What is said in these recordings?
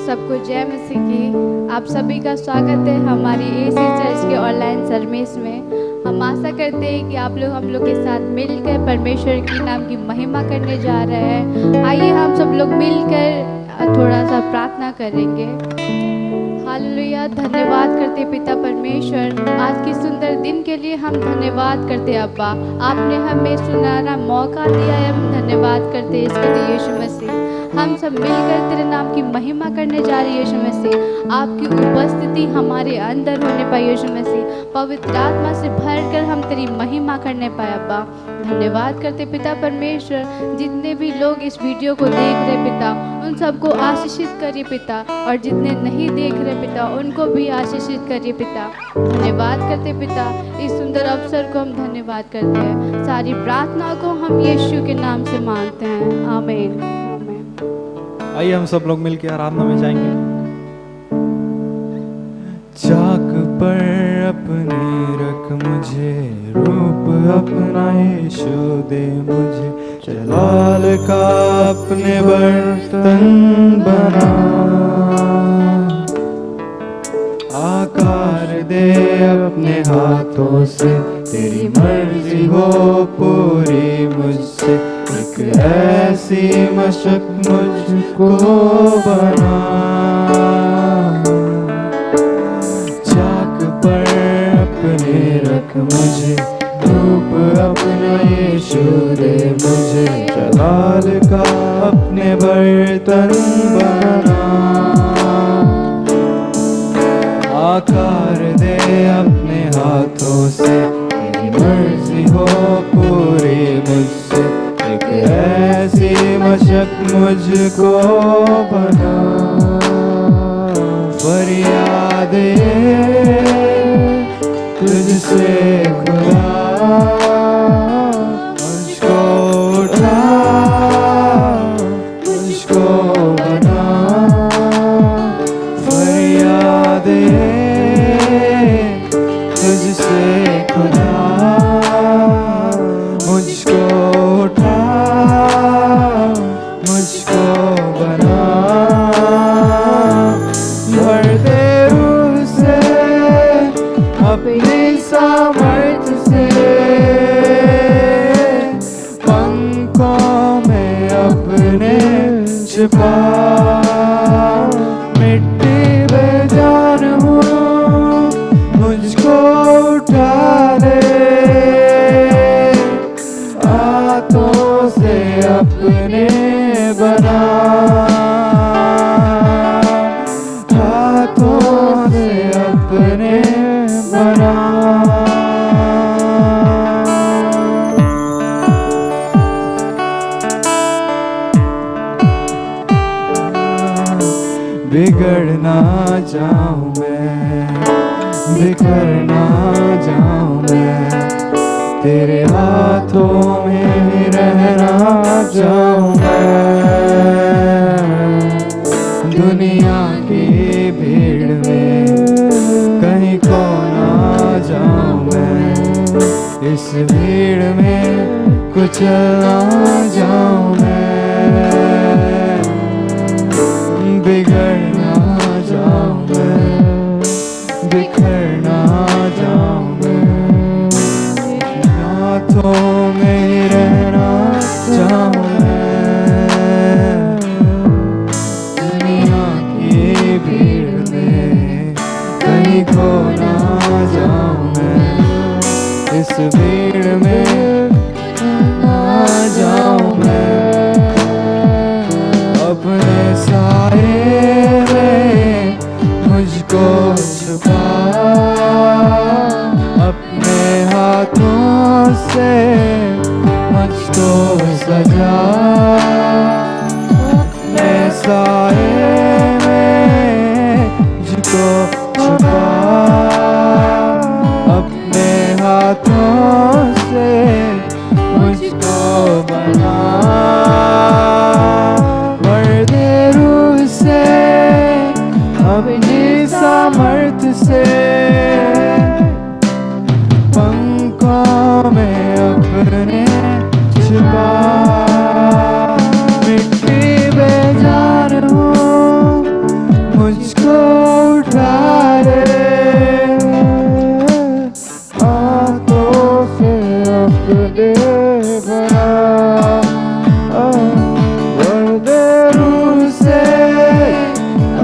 सबको जय मसीह की। आप सभी का स्वागत है हमारी एसी चर्च के ऑनलाइन सर्विस में। हम आशा करते हैं कि आप लोग हम लोग के साथ मिलकर परमेश्वर की नाम की महिमा करने जा रहे हैं। आइए हम सब लोग मिलकर थोड़ा सा प्रार्थना करेंगे। हालेलुया। धन्यवाद करते पिता परमेश्वर, आज की सुंदर दिन के लिए हम धन्यवाद करते अब्बा। आपने हमें सुनहरा मौका दिया है, हम धन्यवाद करते इसके लिए यीशु मसीह। हम सब मिलकर तेरे नाम की महिमा करने जा रहे यीशु मसीह। आपकी उपस्थिति हमारे अंदर होने पाए यीशु मसीह, पवित्र आत्मा से भरकर हम तेरी महिमा करने पाए अब्बा। धन्यवाद करते पिता परमेश्वर, जितने भी लोग इस वीडियो को देख रहे पिता उन सबको आशीषित करिए पिता, और जितने नहीं देख रहे पिता उनको भी आशीषित करिए पिता। धन्यवाद करते पिता, इस सुंदर अवसर को हम धन्यवाद करते हैं। सारी प्रार्थना को हम यीशु के नाम से मांगते हैं, आमीन। आइए हम सब लोग मिलकर आराधना में जाएंगे। चाक पर अपने रख मुझे, रूप अपना यीशु दे मुझे, जलाल का अपने बर्तन बना, आकार दे अपने हाथों से, तेरी मर्जी हो पूरी मुझसे, एक ऐसी मशक मुझको बना। चाक पर अपने रख मुझे, रूप अपना यीशु दे मुझे, जलाल का अपने बर्तन बना, आकार दे अपने हाथों से, तेरी मर्जी हो पूरी मुझसे, एक ऐसी मशक मुझको बना। फरियाद तुझसे खुदा, मुझको उठा मुझको बना। फरियाद तुझसे खुदा, मुझको उठा मुझको बना। भर दे रूह से अपनी सामर्थ से, पंखों में अपने छिपा। मिट्टी बेजान हूँ, मुझको उठा ले, हाथों से अपने बना, हाथों से अपने बना। बिगड़ ना जाऊं मैं, बिखर ना जाऊं मैं, तेरे हाथों में ही रहना चाहूं मैं। दुनिया की भीड़ में कहीं खो ना जाऊं मैं, इस भीड़ में कुछ ना जाऊं मैं। बिगड़ ना जाऊं मैं, बिखर ना जाऊं मैं, हाथों में ही रहना चाहूं मैं। दुनिया की भीड़ में कहीं खो ना जाऊं मैं, इस भीड़ में ना जाऊं मैं। अपने साए में मुझको छुपा, अपने हाथों से मुझको सजा। अपने साए में मुझको छुपा, अपने हाथों से मुझको बना। भर दे रूह से अपनी सामर्थ से, पंखों में अपने छिपा। मिट्टी बेजान अपने बना, भर दे रूह से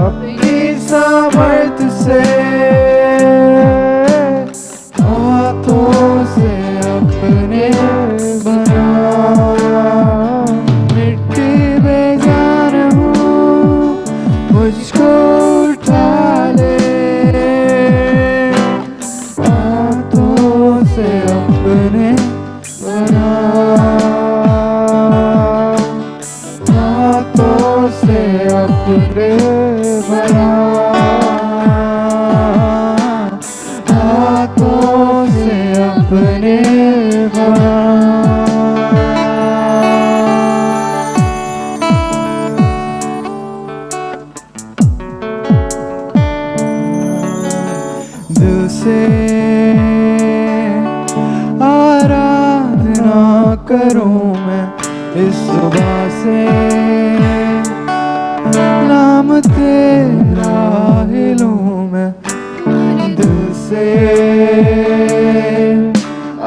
अपनी सामर्थ से, हाथों से अपने बना। मिट्टी में जान हूँ, मुझको उठा ले, हाथों से अपने बना, हाथों से अपने बना, हाथों से अपने बना। दिल से आराधना करूं मैं इस सुबह से, नाम तेरा ही लूं मैं दिल से,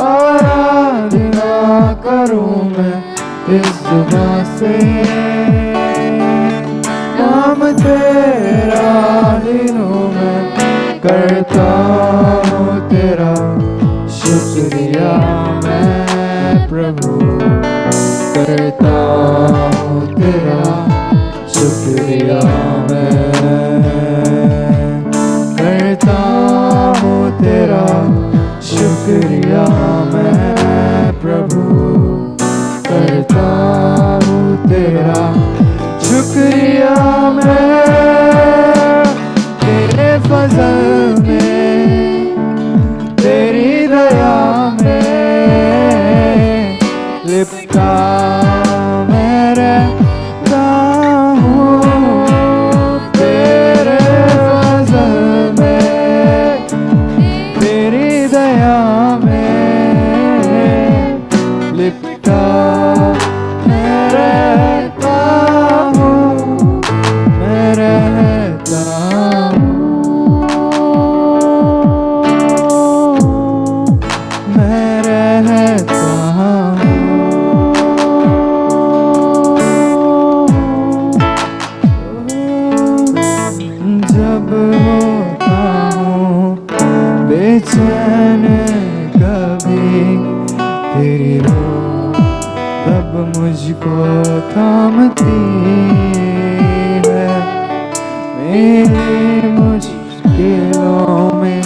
आराधना करूं मैं इस सुबह से, नाम तेरा ही लूं मैं, करता हूँ तेरा शुक्रिया मैं प्रभु, करता हूँ तेरा शुक्रिया मैं, करता हूँ तेरा शुक्रिया मैं प्रभु, करता हूँ तेरा शुक्रिया मैं। तेरे फजल में, तेरी दया में लिपटा मैं रहता हूँ, तेरे फजल में, तेरी दया में लिपटा मैं रहता हूँ, मैं रहता हूँ, मैं रहता हूँ। जब होता हूँ बेचैन कभी तेरी रूह तब मुझको थामती है, मेरी मुश्किलों में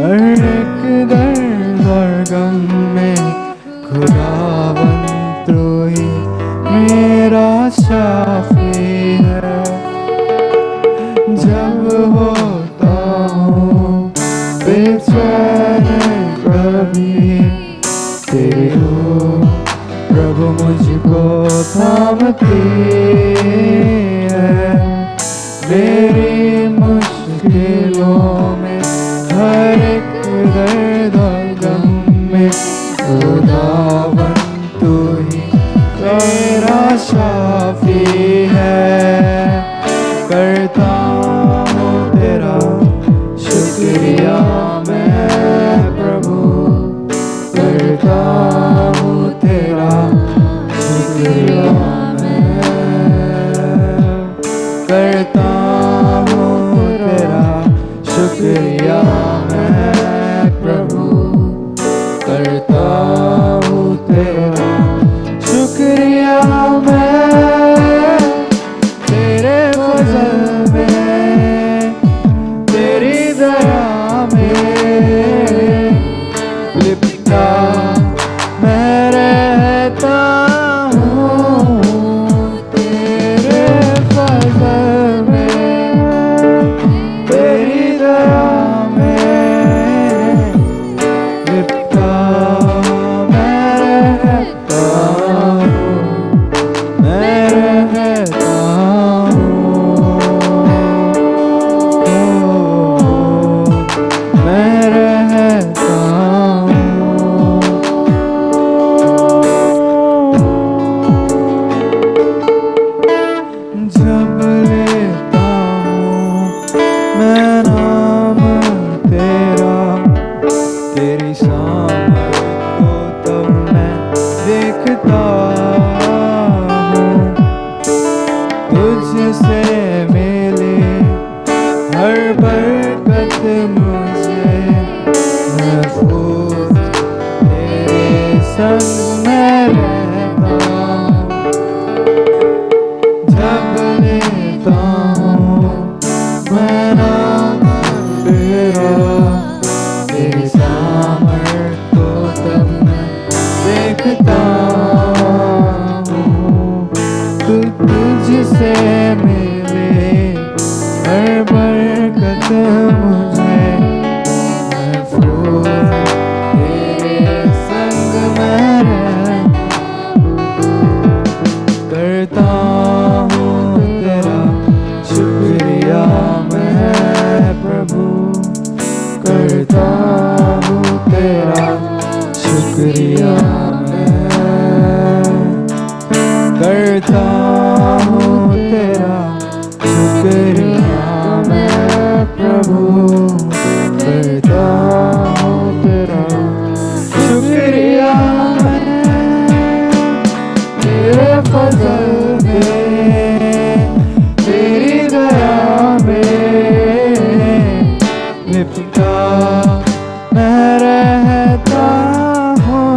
हर एक दर्द और गम में खुदावन तू ही मेरा शाफी है। जब होता हूँ बेचैन कभी तेरी रूह प्रभु मुझको थामती है, मेरी मुश्किलों में हर एक दर्द और गम में खुदावन तू ही मेरा शाफी है। करता हूँ तेरा शुक्रिया मैं प्रभु, करता हूँ तेरा शुक्रिया मैं, करता हूँ तेरा शुक्रिया मैं प्रभु, करता हूँ देखता हूँ तू तुझसे मिले हर बरकत मुझे महफूज तेरे संग में करता हूँ तेरा शुक्रिया मैं प्रभु करता हूँ तेरा शुक्रिया मैं करता हूँ तेरा शुक्रिया मैं प्रभु करता हूँ तेरा शुक्रिया मैं तेरे फजल में तेरी दया में लिपटा मैं रहता हूँ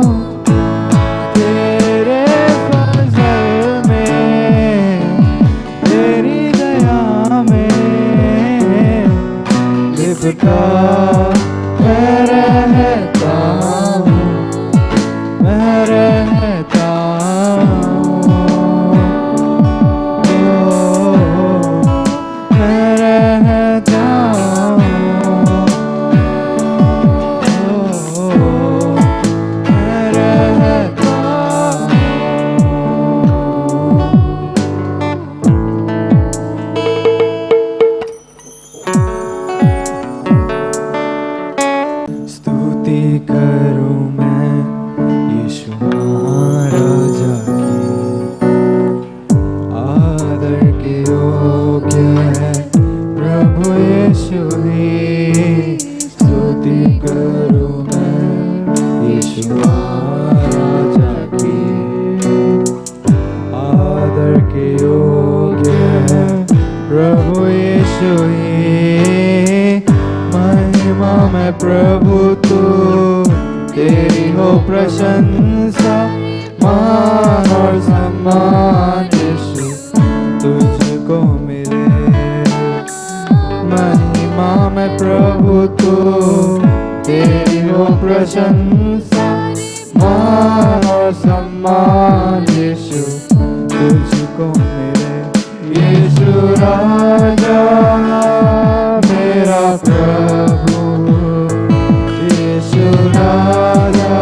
तेरे फजल में तेरी दया में लिपटा मैं रहता हूँ मैं रहता हूँ मैं रहता हूँ मैं रहता हूँ स्तुति करूँ मैं यीशु महाराजा की आदर के योग्य है प्रभु यीशु ही स्तुति करूँ मैं यीशु महाराजा की आदर के योग्य है प्रभु यीशु ही महिमा में प्रभु तू तेरी हो प्रशंसा मान और सम्मान यीशु तुझको मिले महिमा में प्रभु तू तेरी हो प्रशंसा मान और सम्मान यीशु तुझको मिले यीशु राजा मेरा प्रभु यीशु राजा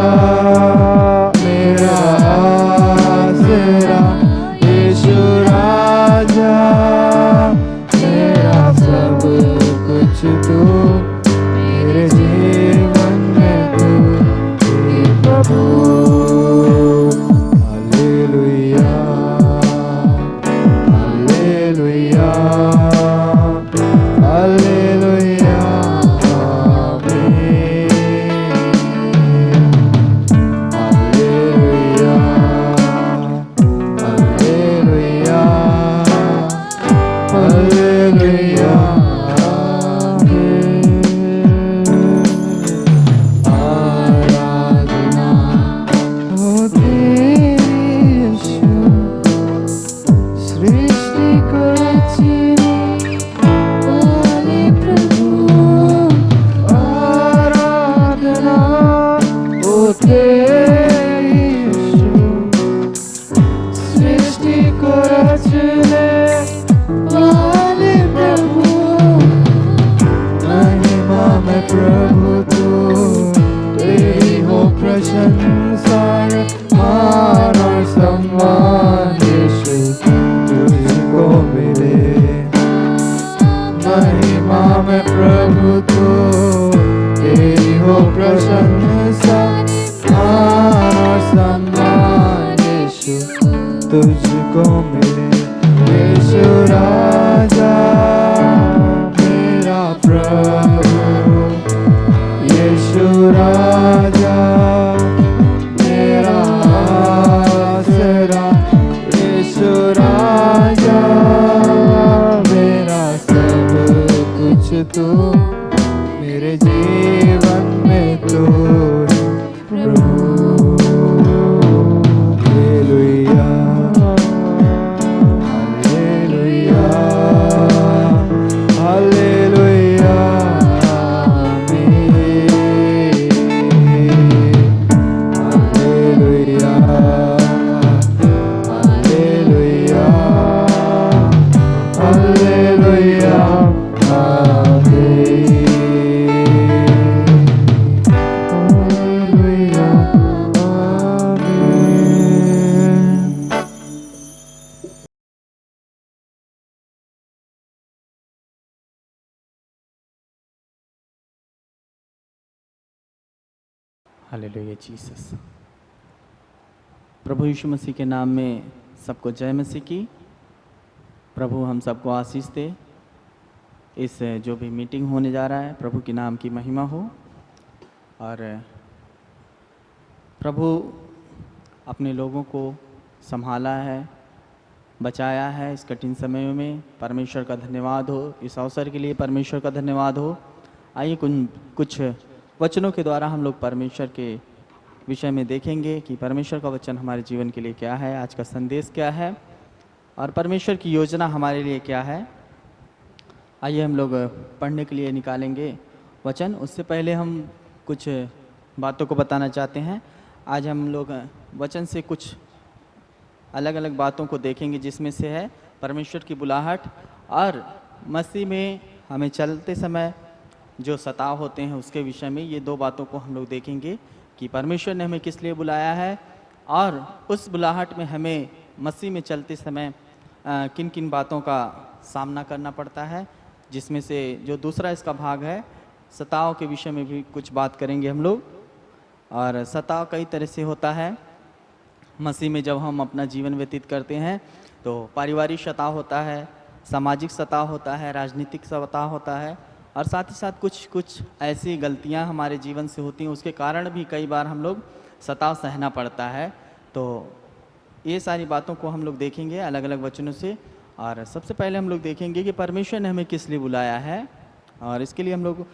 मेरा आसरा यीशु राजा मेरा सब कुछ तू मेरे जीवन में तू हे प्रभु हालेलुया हालेलुया जीसस। प्रभु यीशु मसीह के नाम में सबको जय मसीह की। प्रभु हम सबको आशीष दे। इस जो भी मीटिंग होने जा रहा है प्रभु के नाम की महिमा हो। और प्रभु अपने लोगों को संभाला है, बचाया है इस कठिन समय में। परमेश्वर का धन्यवाद हो। इस अवसर के लिए परमेश्वर का धन्यवाद हो। आइए कुछ वचनों के द्वारा हम लोग परमेश्वर के विषय में देखेंगे कि परमेश्वर का वचन हमारे जीवन के लिए क्या है, आज का संदेश क्या है और परमेश्वर की योजना हमारे लिए क्या है। आइए हम लोग पढ़ने के लिए निकालेंगे वचन। उससे पहले हम कुछ बातों को बताना चाहते हैं। आज हम लोग वचन से कुछ अलग अलग बातों को देखेंगे, जिसमें से है परमेश्वर की बुलाहट और मसीह में हमें चलते समय जो सताव होते हैं उसके विषय में। ये दो बातों को हम लोग देखेंगे कि परमेश्वर ने हमें किस लिए बुलाया है और उस बुलाहट में हमें मसीह में चलते समय किन किन बातों का सामना करना पड़ता है। जिसमें से जो दूसरा इसका भाग है सताव के विषय में भी कुछ बात करेंगे हम लोग। और सताव कई तरह से होता है मसीह में। जब हम अपना जीवन व्यतीत करते हैं तो पारिवारिक सताव होता है, सामाजिक सताव होता है, राजनीतिक सताव होता है और साथ ही साथ कुछ ऐसी गलतियां हमारे जीवन से होती हैं, उसके कारण भी कई बार हम लोग सताव सहना पड़ता है। तो ये सारी बातों को हम लोग देखेंगे अलग अलग वचनों से। और सबसे पहले हम लोग देखेंगे कि परमेश्वर ने हमें किस लिए बुलाया है और इसके लिए हम लोग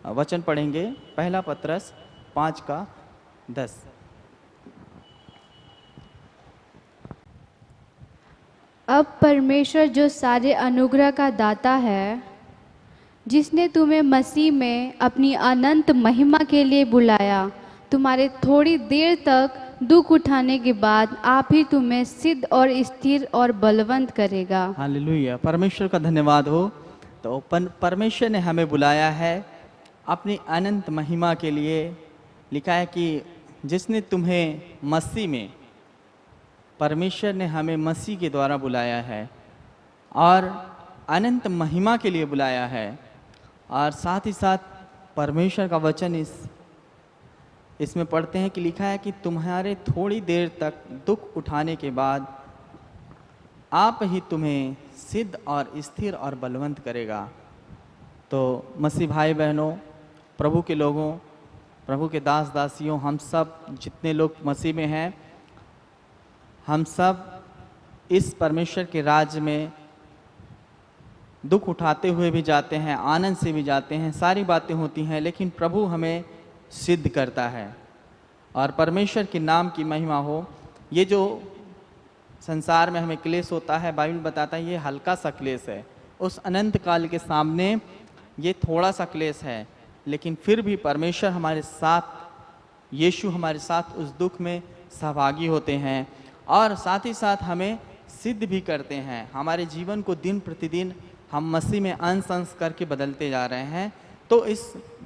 वचन पढ़ेंगे। पहला पत्रस 5:10। अब परमेश्वर जो सारे अनुग्रह का दाता है, जिसने तुम्हें मसीह में अपनी अनंत महिमा के लिए बुलाया, तुम्हारे थोड़ी देर तक दुख उठाने के बाद आप ही तुम्हें सिद्ध और स्थिर और बलवंत करेगा। हालेलुया। परमेश्वर का धन्यवाद हो। तो परमेश्वर ने हमें बुलाया है अपनी अनंत महिमा के लिए। लिखा है कि जिसने तुम्हें मसीह में, परमेश्वर ने हमें मसीह के द्वारा बुलाया है और अनंत महिमा के लिए बुलाया है। और साथ ही साथ परमेश्वर का वचन इसमें पढ़ते हैं कि लिखा है कि तुम्हारे थोड़ी देर तक दुख उठाने के बाद आप ही तुम्हें सिद्ध और स्थिर और बलवंत करेगा। तो मसीह भाई बहनों, प्रभु के लोगों, प्रभु के दास दासियों, हम सब जितने लोग मसीह में हैं, हम सब इस परमेश्वर के राज्य में दुख उठाते हुए भी जाते हैं, आनंद से भी जाते हैं, सारी बातें होती हैं, लेकिन प्रभु हमें सिद्ध करता है और परमेश्वर के नाम की महिमा हो। ये जो संसार में हमें क्लेश होता है, बाइबल बताता है ये हल्का सा क्लेश है, उस अनंत काल के सामने ये थोड़ा सा क्लेश है। लेकिन फिर भी परमेश्वर हमारे साथ, यीशु हमारे साथ उस दुख में सहभागी होते हैं और साथ ही साथ हमें सिद्ध भी करते हैं। हमारे जीवन को दिन प्रतिदिन हम मसीह में अंश अंश करके बदलते जा रहे हैं। तो इस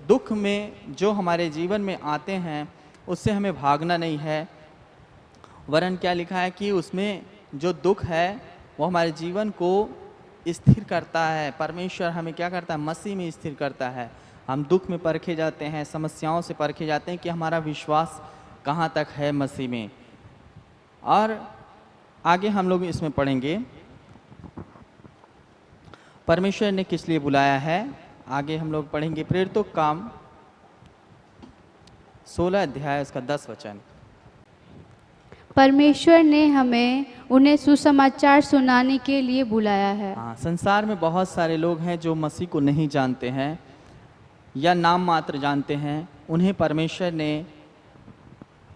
दुख में जो हमारे जीवन में आते हैं उससे हमें भागना नहीं है, वरन क्या लिखा है कि उसमें जो दुख है वो हमारे जीवन को स्थिर करता है। परमेश्वर हमें क्या करता है, मसीह में स्थिर करता है। हम दुख में परखे जाते हैं, समस्याओं से परखे जाते हैं कि हमारा विश्वास कहाँ तक है मसीह में। और आगे हम लोग इसमें पढ़ेंगे परमेश्वर ने किस लिए बुलाया है। आगे हम लोग पढ़ेंगे प्रेरितों का काम 16 अध्याय उसका 10 वचन। परमेश्वर ने हमें उन्हें सुसमाचार सुनाने के लिए बुलाया है। हाँ, संसार में बहुत सारे लोग हैं जो मसीह को नहीं जानते हैं या नाम मात्र जानते हैं। उन्हें परमेश्वर ने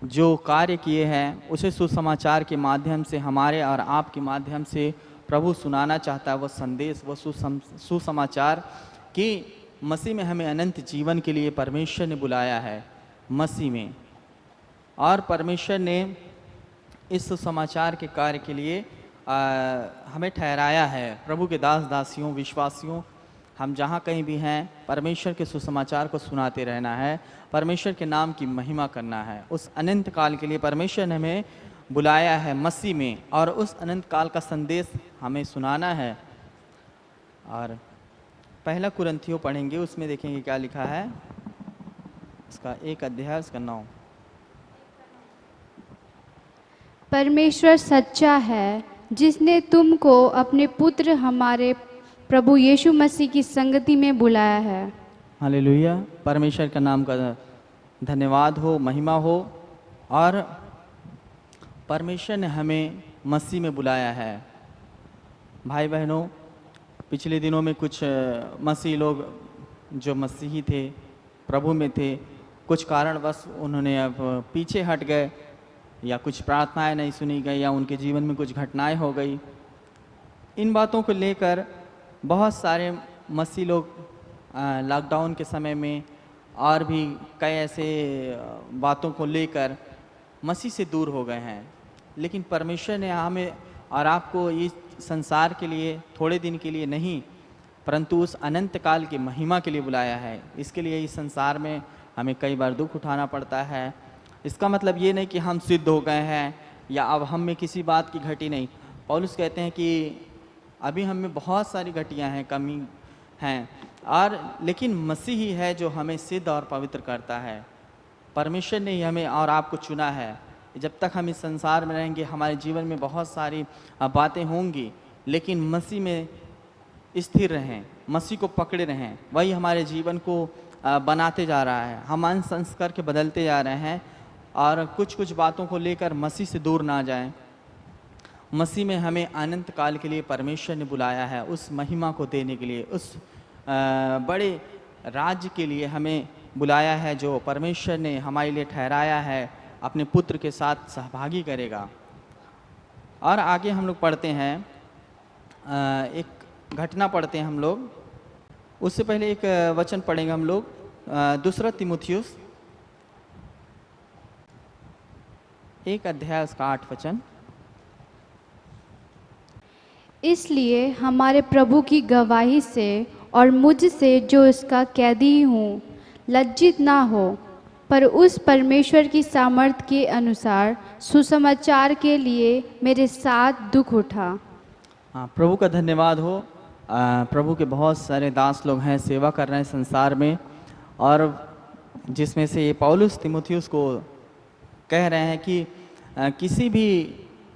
जो कार्य किए हैं उसे सुसमाचार के माध्यम से, हमारे और आपके माध्यम से प्रभु सुनाना चाहता है। वो संदेश, वो सुसमाचार कि मसीह में हमें अनंत जीवन के लिए परमेश्वर ने बुलाया है मसीह में। और परमेश्वर ने इस सुसमाचार के कार्य के लिए हमें ठहराया है। प्रभु के दास दासियों, विश्वासियों, हम जहाँ कहीं भी हैं परमेश्वर के सुसमाचार को सुनाते रहना है, परमेश्वर के नाम की महिमा करना है। उस अनंत काल के लिए परमेश्वर ने हमें बुलाया है मसीह में और उस अनंत काल का संदेश हमें सुनाना है। और पहला कुरिन्थियों पढ़ेंगे, उसमें देखेंगे क्या लिखा है। इसका 1 अध्याय उसका 9। परमेश्वर सच्चा है, जिसने तुमको अपने पुत्र हमारे प्रभु यीशु मसीह की संगति में बुलाया है। हालेलुया। परमेश्वर का नाम का धन्यवाद हो, महिमा हो। और परमेश्वर ने हमें मसीह में बुलाया है। भाई बहनों, पिछले दिनों में कुछ मसीह लोग जो मसीही थे, प्रभु में थे, कुछ कारणवश उन्होंने अब पीछे हट गए, या कुछ प्रार्थनाएं नहीं सुनी गई, या उनके जीवन में कुछ घटनाएं हो गई। इन बातों को लेकर बहुत सारे मसीह लोग लॉकडाउन के समय में और भी कई ऐसे बातों को लेकर मसीह से दूर हो गए हैं। लेकिन परमेश्वर ने हमें और आपको इस संसार के लिए थोड़े दिन के लिए नहीं, परंतु उस अनंत काल की महिमा के लिए बुलाया है। इसके लिए इस संसार में हमें कई बार दुख उठाना पड़ता है। इसका मतलब ये नहीं कि हम सिद्ध हो गए हैं या अब हम में किसी बात की घटी नहीं। पौलुस कहते हैं कि अभी हम में बहुत सारी घटियां हैं, कमी हैं, और लेकिन मसीह ही है जो हमें सिद्ध और पवित्र करता है। परमेश्वर ने ही हमें और आपको चुना है। जब तक हम इस संसार में रहेंगे, हमारे जीवन में बहुत सारी बातें होंगी, लेकिन मसीह में स्थिर रहें, मसीह को पकड़े रहें। वही हमारे जीवन को बनाते जा रहा है। हम अंश अंश करके बदलते जा रहे हैं, और कुछ कुछ बातों को लेकर मसीह से दूर ना जाएं। मसीह में हमें अनंत काल के लिए परमेश्वर ने बुलाया है, उस महिमा को देने के लिए, उस बड़े राज्य के लिए हमें बुलाया है जो परमेश्वर ने हमारे लिए ठहराया है, अपने पुत्र के साथ सहभागी करेगा। और आगे हम लोग पढ़ते हैं, एक घटना पढ़ते हैं हम लोग। उससे पहले एक वचन पढ़ेंगे हम लोग, दूसरा तीमुथियुस 1 अध्याय उसका 8 वचन। इसलिए हमारे प्रभु की गवाही से और मुझसे जो इसका कैदी हूँ, लज्जित ना हो, पर उस परमेश्वर की सामर्थ के अनुसार सुसमाचार के लिए मेरे साथ दुख उठा। हाँ, प्रभु का धन्यवाद हो। प्रभु के बहुत सारे दास लोग हैं, सेवा कर रहे हैं संसार में, और जिसमें से ये पौलुस तीमुथियुस को कह रहे हैं कि किसी भी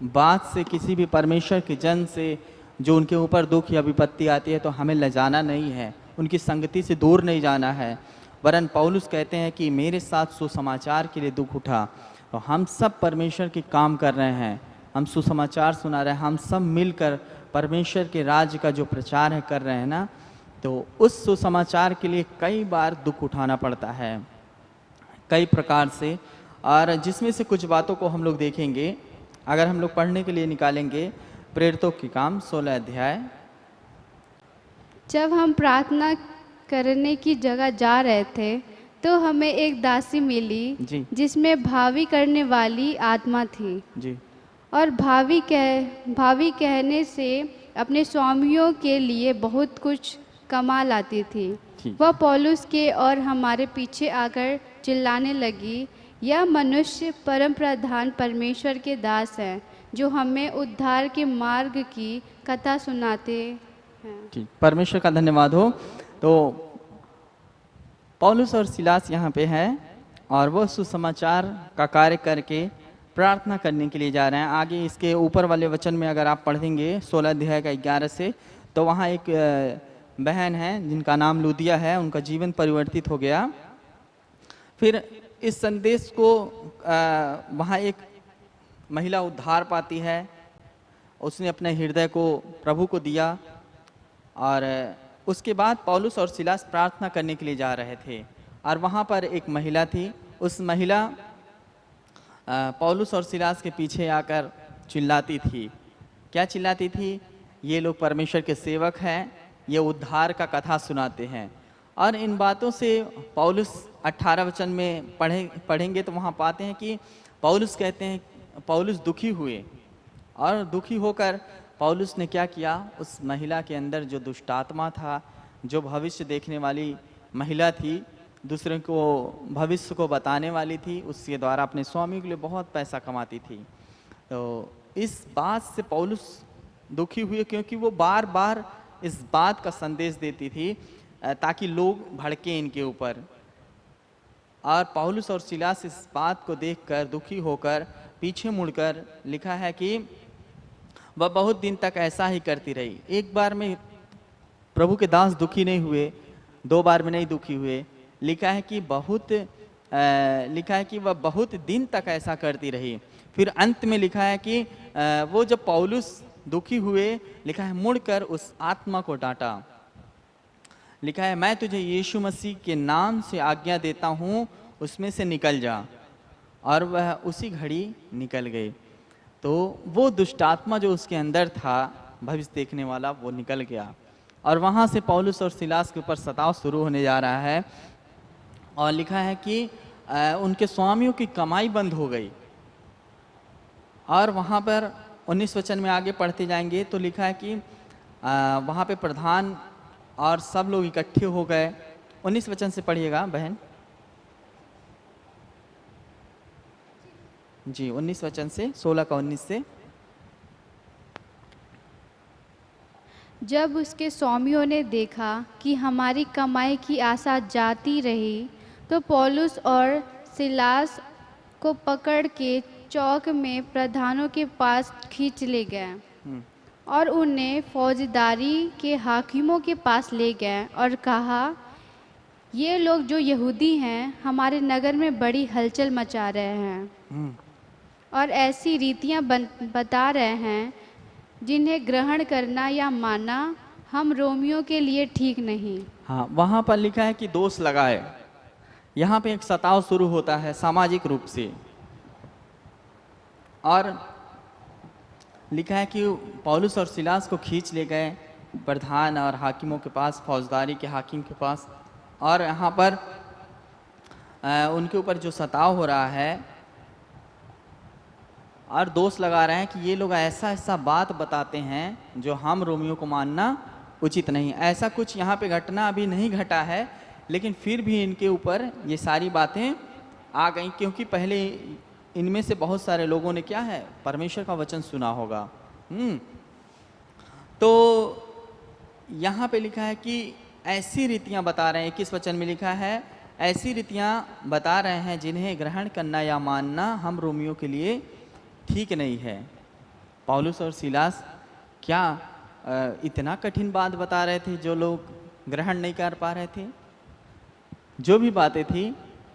बात से, किसी भी परमेश्वर के जन से जो उनके ऊपर दुख या विपत्ति आती है, तो हमें लजाना नहीं है, उनकी संगति से दूर नहीं जाना है। वरन पौलुस कहते हैं कि मेरे साथ सुसमाचार के लिए दुख उठा। तो हम सब परमेश्वर के काम कर रहे हैं, हम सुसमाचार सुना रहे हैं, हम सब मिलकर परमेश्वर के राज्य का जो प्रचार है कर रहे हैं ना, तो उस सुसमाचार के लिए कई बार दुख उठाना पड़ता है, कई प्रकार से। और जिसमें से कुछ बातों को हम लोग देखेंगे, अगर हम लोग पढ़ने के लिए निकालेंगे प्रेरितों के काम 16 अध्याय। जब हम प्रार्थना करने की जगह जा रहे थे, तो हमें एक दासी मिली जी जिसमें भावी करने वाली आत्मा थी, जी और भावी कहने से अपने स्वामियों के लिए बहुत कुछ कमा लाती थी। ठीक। वह पौलुस के और हमारे पीछे आकर चिल्लाने लगी, यह मनुष्य परम प्रधान परमेश्वर के दास हैं, जो हमें उद्धार के मार्ग की कथा सुनाते हैं। ठीक, परमेश्वर का धन्यवाद हो। तो पौलुस और सिलास यहाँ पे हैं, और वो सुसमाचार का कार्य करके प्रार्थना करने के लिए जा रहे हैं। आगे इसके ऊपर वाले वचन में अगर आप पढ़ेंगे 16 अध्याय का 11 से, तो वहाँ एक बहन है जिनका नाम लूदिया है, उनका जीवन परिवर्तित हो गया। फिर इस संदेश को वहाँ एक महिला उद्धार पाती है, उसने अपने हृदय को प्रभु को दिया, और उसके बाद पौलुस और सिलास प्रार्थना करने के लिए जा रहे थे, और वहाँ पर एक महिला थी। उस महिला पौलुस और सिलास के पीछे आकर चिल्लाती थी। क्या चिल्लाती थी? ये लोग परमेश्वर के सेवक हैं, ये उद्धार का कथा सुनाते हैं। और इन बातों से पौलुस 18 वचन में पढ़ेंगे तो वहाँ पाते हैं कि पौलुस कहते हैं, पौलुस दुखी हुए, और दुखी होकर पौलुस ने क्या किया, उस महिला के अंदर जो दुष्ट आत्मा था, जो भविष्य देखने वाली महिला थी, दूसरे को भविष्य को बताने वाली थी, उसके द्वारा अपने स्वामी के लिए बहुत पैसा कमाती थी। तो इस बात से पौलुस दुखी हुए, क्योंकि वो बार बार इस बात का संदेश देती थी ताकि लोग भड़के इनके ऊपर। और पौलुस और सिलास इस बात को देखकर दुखी होकर पीछे मुड़कर लिखा है कि वह बहुत दिन तक ऐसा ही करती रही। एक बार में प्रभु के दास दुखी नहीं हुए, 2 बार में नहीं दुखी हुए। लिखा है कि वह बहुत दिन तक ऐसा करती रही। फिर अंत में लिखा है कि वो जब पौलुस दुखी हुए, लिखा है मुड़कर उस आत्मा को डांटा। लिखा है मैं तुझे यीशु मसीह के नाम से आज्ञा देता हूँ, उसमें से निकल जा। और वह उसी घड़ी निकल गई। तो वो दुष्ट आत्मा जो उसके अंदर था, भविष्य देखने वाला, वो निकल गया। और वहाँ से पौलुस और सिलास के ऊपर सताव शुरू होने जा रहा है। और लिखा है कि उनके स्वामियों की कमाई बंद हो गई। और वहाँ पर 19 वचन में आगे पढ़ते जाएंगे तो लिखा है कि वहाँ पे प्रधान और सब लोग इकट्ठे हो गए। 19 वचन से पढ़िएगा बहन जी, 19 वचन से, 16 का 19 से। जब उसके स्वामियों ने देखा कि हमारी कमाई की आशा जाती रही, तो पौलुस और सिलास को पकड़ के चौक में प्रधानों के पास खींच ले गए और उन्हें फौजदारी के हाकिमों के पास ले गए और कहा, ये लोग जो यहूदी हैं हमारे नगर में बड़ी हलचल मचा रहे हैं और ऐसी रीतियां बता रहे हैं जिन्हें ग्रहण करना या मानना हम रोमियों के लिए ठीक नहीं। हाँ, वहाँ पर लिखा है कि दोष लगाए। यहाँ पे एक सताव शुरू होता है सामाजिक रूप से। और लिखा है कि पौलुस और सिलास को खींच ले गए प्रधान और हाकिमों के पास, फौजदारी के हाकिम के पास। और यहाँ पर उनके ऊपर जो सताव हो रहा है और दोष लगा रहे हैं कि ये लोग ऐसा ऐसा बात बताते हैं जो हम रोमियों को मानना उचित नहीं। ऐसा कुछ यहाँ पे घटना अभी नहीं घटा है, लेकिन फिर भी इनके ऊपर ये सारी बातें आ गई, क्योंकि पहले इनमें से बहुत सारे लोगों ने क्या है, परमेश्वर का वचन सुना होगा। तो यहाँ पे लिखा है कि ऐसी रीतियाँ बता रहे हैं। 21 वचन में लिखा है ऐसी रीतियाँ बता रहे हैं जिन्हें ग्रहण करना या मानना हम रोमियों के लिए ठीक नहीं है। पौलुस और सिलास क्या इतना कठिन बात बता रहे थे जो लोग ग्रहण नहीं कर पा रहे थे? जो भी बातें थी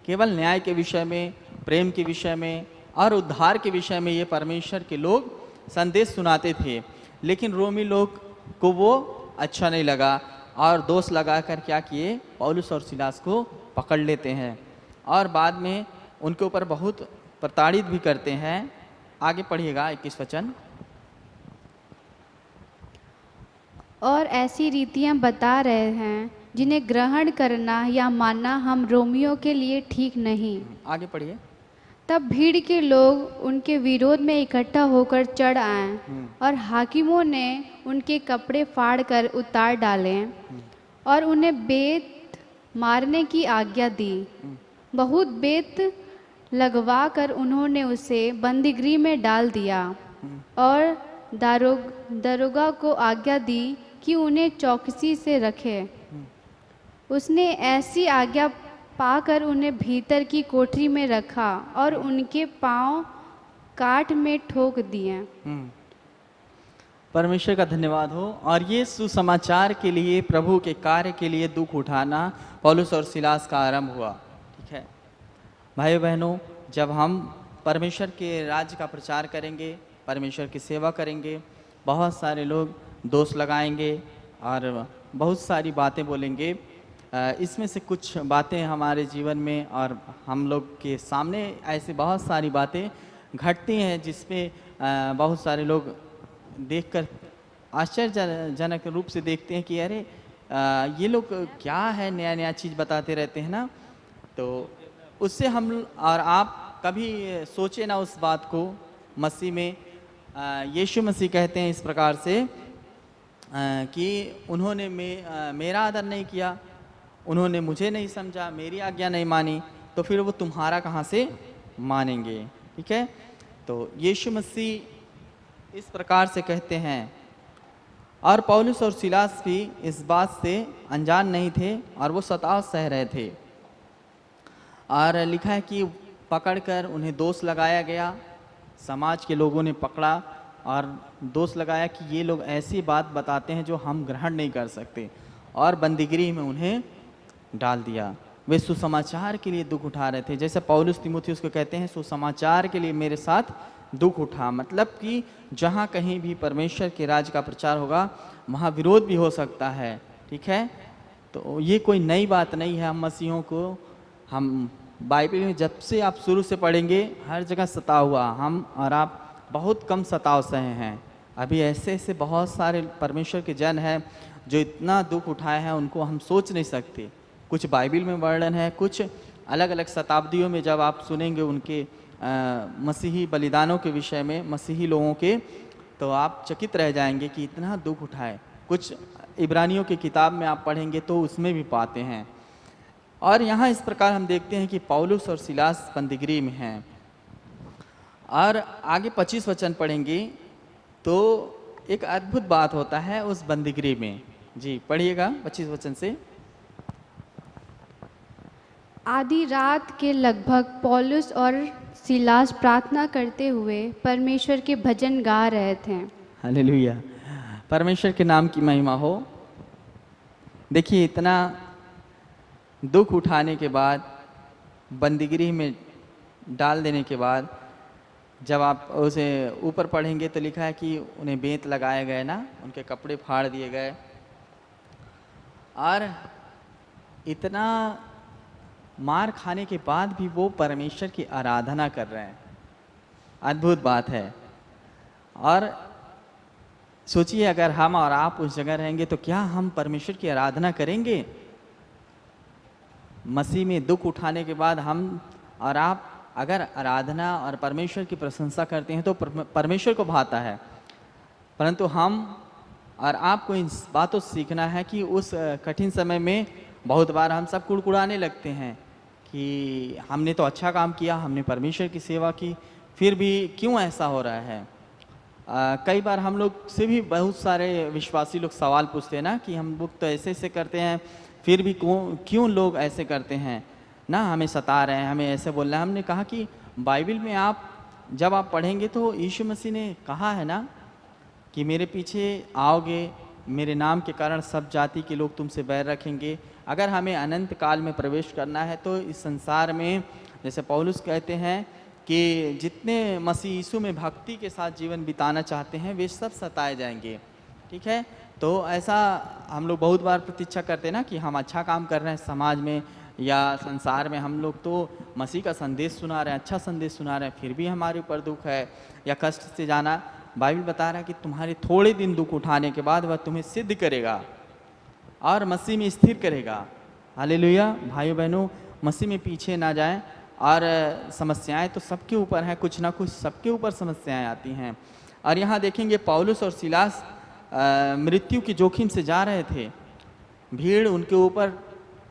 केवल न्याय के विषय में, प्रेम के विषय में और उद्धार के विषय में ये परमेश्वर के लोग संदेश सुनाते थे। लेकिन रोमी लोग को वो अच्छा नहीं लगा और दोष लगाकर क्या किए, पौलुस और सिलास को पकड़ लेते हैं और बाद में उनके ऊपर बहुत प्रताड़ित भी करते हैं। आगे पढ़िएगा 21 वचन। और ऐसी रीतियां बता रहे हैं जिन्हें ग्रहण करना या मानना हम रोमियों के लिए ठीक नहीं। आगे पढ़िए। तब भीड़ के लोग उनके विरोध में इकट्ठा होकर चढ़ आए और हाकिमों ने उनके कपड़े फाड़कर उतार डाले और उन्हें बेत मारने की आज्ञा दी। बहुत बेत लगवा कर उन्होंने उसे बंदीगृह में डाल दिया और दरोगा को आज्ञा दी कि उन्हें चौकसी से रखे। उसने ऐसी आज्ञा पाकर उन्हें भीतर की कोठरी में रखा और उनके पांव काठ में ठोक दिए। परमेश्वर का धन्यवाद हो। और ये सुसमाचार के लिए, प्रभु के कार्य के लिए दुख उठाना पौलुस और सिलास का आरंभ हुआ। ठीक है भाई बहनों, जब हम परमेश्वर के राज्य का प्रचार करेंगे, परमेश्वर की सेवा करेंगे, बहुत सारे लोग दोष लगाएंगे और बहुत सारी बातें बोलेंगे। इसमें से कुछ बातें हमारे जीवन में और हम लोग के सामने ऐसे बहुत सारी बातें घटती हैं जिसमें बहुत सारे लोग देखकर आश्चर्यजनक रूप से देखते हैं कि अरे ये लोग क्या है, नया नया चीज़ बताते रहते हैं ना। तो उससे हम और आप कभी सोचे ना उस बात को। मसीह में यीशु मसीह कहते हैं इस प्रकार से कि उन्होंने मेरा आदर नहीं किया, उन्होंने मुझे नहीं समझा, मेरी आज्ञा नहीं मानी, तो फिर वो तुम्हारा कहाँ से मानेंगे। ठीक है, तो यीशु मसीह इस प्रकार से कहते हैं। और पौलुस और सिलास भी इस बात से अनजान नहीं थे और वो सताव सह रहे थे। और लिखा है कि पकड़कर उन्हें दोष लगाया गया समाज के लोगों ने पकड़ा और दोष लगाया कि ये लोग ऐसी बात बताते हैं जो हम ग्रहण नहीं कर सकते, और बंदीगृह में उन्हें डाल दिया। वे सुसमाचार के लिए दुख उठा रहे थे, जैसे पौलुस तीमुथियुस को कहते हैं सुसमाचार के लिए मेरे साथ दुख उठा। मतलब कि जहाँ कहीं भी परमेश्वर के राज का प्रचार होगा वहाँ विरोध भी हो सकता है, ठीक है। तो ये कोई नई बात नहीं है। हम मसीहों को, हम बाइबल में जब से आप शुरू से पढ़ेंगे हर जगह सता हुआ, हम और आप बहुत कम सताव सहे हैं। अभी ऐसे ऐसे बहुत सारे परमेश्वर के जन हैं जो इतना दुख उठाए हैं, उनको हम सोच नहीं सकते। कुछ बाइबल में वर्णन है, कुछ अलग अलग शताब्दियों में जब आप सुनेंगे उनके मसीही बलिदानों के विषय में, मसीही लोगों के, तो आप चकित रह जाएंगे कि इतना दुख उठाए। कुछ इब्रानियों की किताब में आप पढ़ेंगे तो उसमें भी पाते हैं। और यहाँ इस प्रकार हम देखते हैं कि पौलुस और सिलास बंदीगृह में हैं। और आगे 25 वचन पढ़ेंगे तो एक अद्भुत बात होता है उस बंदीगृह में। जी पढ़िएगा 25 वचन से। आधी रात के लगभग पौलुस और सिलास प्रार्थना करते हुए परमेश्वर के भजन गा रहे थे। हालेलुया, परमेश्वर के नाम की महिमा हो। देखिए, इतना दुख उठाने के बाद, बंदीगृह में डाल देने के बाद, जब आप उसे ऊपर पढ़ेंगे तो लिखा है कि उन्हें बेंत लगाए गए ना, उनके कपड़े फाड़ दिए गए, और इतना मार खाने के बाद भी वो परमेश्वर की आराधना कर रहे हैं। अद्भुत बात है। और सोचिए, अगर हम और आप उस जगह रहेंगे तो क्या हम परमेश्वर की आराधना करेंगे? मसीह में दुख उठाने के बाद हम और आप अगर आराधना और परमेश्वर की प्रशंसा करते हैं तो परमेश्वर को भाता है। परंतु हम और आपको इन बातों से सीखना है कि उस कठिन समय में बहुत बार हम सब कुड़कुड़ाने लगते हैं कि हमने तो अच्छा काम किया, हमने परमेश्वर की सेवा की, फिर भी क्यों ऐसा हो रहा है। कई बार हम लोग से भी बहुत सारे विश्वासी लोग सवाल पूछते हैं ना कि हम लोग तो ऐसे ऐसे करते हैं, फिर भी क्यों लोग ऐसे करते हैं ना, हमें सता रहे हैं, हमें ऐसे बोल रहे हैं। हमने कहा कि बाइबल में जब आप पढ़ेंगे तो यीशु मसीह ने कहा है ना कि मेरे पीछे आओगे, मेरे नाम के कारण सब जाति के लोग तुमसे बैर रखेंगे। अगर हमें अनंत काल में प्रवेश करना है तो इस संसार में, जैसे पौलुस कहते हैं कि जितने मसीह यीशु में भक्ति के साथ जीवन बिताना चाहते हैं वे सब सताए जाएंगे, ठीक है। तो ऐसा हम लोग बहुत बार प्रतीक्षा करते हैं ना कि हम अच्छा काम कर रहे हैं समाज में या संसार में, हम लोग तो मसीह का संदेश सुना रहे हैं, अच्छा संदेश सुना रहे हैं, फिर भी हमारे ऊपर दुख है या कष्ट से जाना। बाइबल बता रहा है कि तुम्हारे थोड़े दिन दुख उठाने के बाद वह तुम्हें सिद्ध करेगा और मसीह में स्थिर करेगा। हालेलुया। भाइयों बहनों, मसीह में पीछे ना जाएं। और समस्याएं तो सबके ऊपर हैं, कुछ ना कुछ सबके ऊपर समस्याएं आती हैं। और यहाँ देखेंगे पौलुस और सिलास मृत्यु के जोखिम से जा रहे थे, भीड़ उनके ऊपर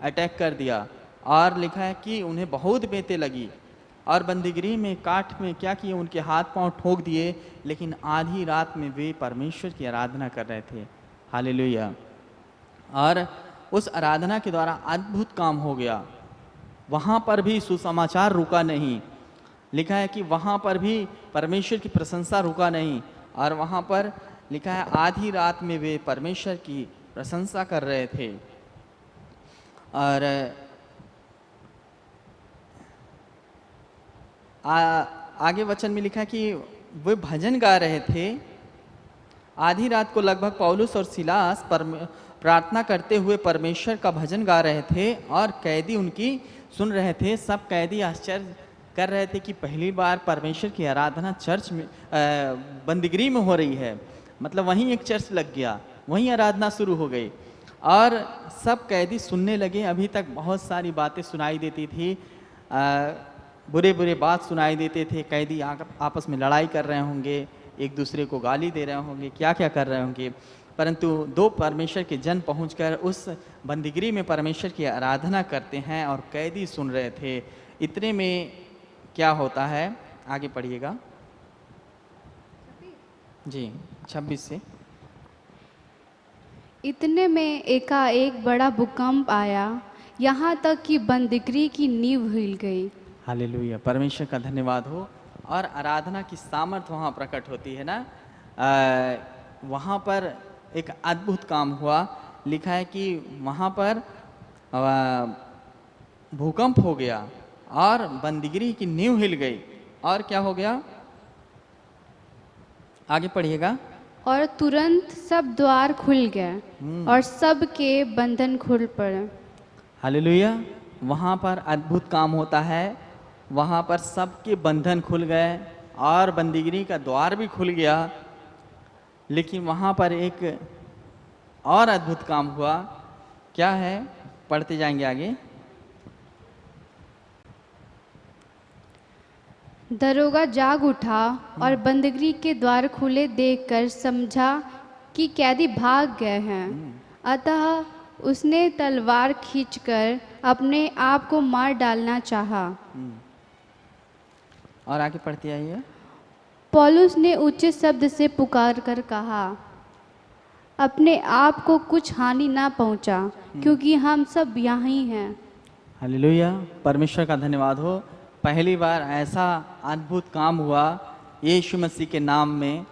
अटैक कर दिया और लिखा है कि उन्हें बहुत बेतें लगी और बंदीगृह में काठ में क्या किए, उनके हाथ पांव ठोक दिए, लेकिन आधी रात में वे परमेश्वर की आराधना कर रहे थे। हालेलुया। और उस आराधना के द्वारा अद्भुत काम हो गया। वहाँ पर भी सुसमाचार रुका नहीं, लिखा है कि वहाँ पर भी परमेश्वर की प्रशंसा रुका नहीं। और वहाँ पर लिखा है आधी रात में वे परमेश्वर की प्रशंसा कर रहे थे। और आगे वचन में लिखा है कि वे भजन गा रहे थे। आधी रात को लगभग पौलुस और सिलास प्रार्थना करते हुए परमेश्वर का भजन गा रहे थे और कैदी उनकी सुन रहे थे। सब कैदी आश्चर्य कर रहे थे कि पहली बार परमेश्वर की आराधना चर्च में, बंदीगृह में हो रही है। मतलब वहीं एक चर्च लग गया, वहीं आराधना शुरू हो गई और सब कैदी सुनने लगे। अभी तक बहुत सारी बातें सुनाई देती थी, बुरे बुरे बात सुनाई देते थे। कैदी आपस में लड़ाई कर रहे होंगे, एक दूसरे को गाली दे रहे होंगे, क्या क्या कर रहे होंगे। परंतु दो परमेश्वर के जन पहुंचकर उस बंदीगृह में परमेश्वर की आराधना करते हैं और कैदी सुन रहे थे। इतने में क्या होता है, आगे पढ़िएगा जी 26 से। इतने में एकाएक बड़ा भूकंप आया, यहाँ तक कि बंदीगृह की नींव हिल गई। हालेलुया, परमेश्वर का धन्यवाद हो। और आराधना की सामर्थ वहाँ प्रकट होती है ना। वहाँ पर एक अद्भुत काम हुआ। लिखा है कि वहाँ पर भूकंप हो गया और बंदीगिरी की नींव हिल गई। और क्या हो गया, आगे पढ़िएगा। और तुरंत सब द्वार खुल गए और सबके बंधन खुल पड़े। हालेलुया। वहाँ पर अद्भुत काम होता है। वहाँ पर सबके बंधन खुल गए और बंदीगिरी का द्वार भी खुल गया। लेकिन वहाँ पर एक और अद्भुत काम हुआ। क्या है, पढ़ते जाएंगे आगे। दरोगा जाग उठा और बंदगी के द्वार खुले देखकर समझा कि कैदी भाग गए हैं। अतः उसने तलवार खींचकर अपने आप को मार डालना चाहा। और आगे पढ़ते आइए। पौलुस ने ऊंचे शब्द से पुकार कर कहा, अपने आप को कुछ हानि ना पहुंचा, क्योंकि हम सब यहाँ ही हैं। हालेलुया। परमेश्वर का धन्यवाद हो। पहली बार ऐसा अद्भुत काम हुआ यीशु मसीह के नाम में।